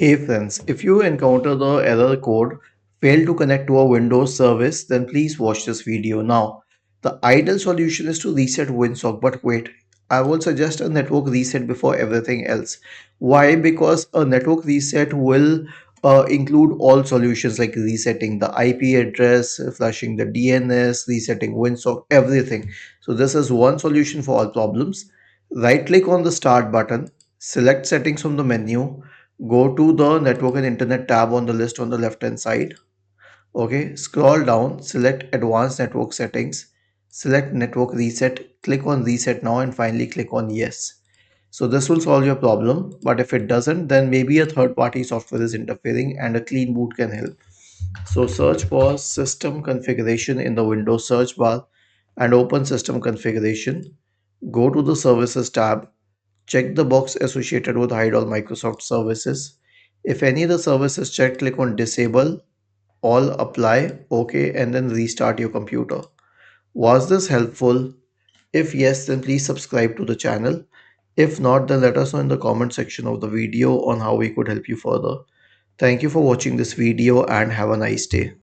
Hey friends, if you encounter the error code fail to connect to a Windows service, then please watch this video now. The ideal solution is to reset WinSock, but wait, I will suggest a network reset before everything else. Why? Because a network reset will include all solutions like resetting the IP address, flushing the DNS, resetting WinSock, everything. So this is one solution for all problems. Right click on the start button, select settings from the menu. Go to the network and internet tab on the list on the left hand side. Okay, scroll down, select advanced network settings, select network reset, click on reset now and finally click on yes. So this will solve your problem, but if it doesn't, then maybe a third party software is interfering and a clean boot can help. So search for system configuration in the Windows search bar and open system configuration. Go to the services tab. Check the box associated with hide all Microsoft services. If any of the services checked, click on disable, all apply, OK, and then restart your computer. Was this helpful? If yes, then please subscribe to the channel. If not, then let us know in the comment section of the video on how we could help you further. Thank you for watching this video and have a nice day.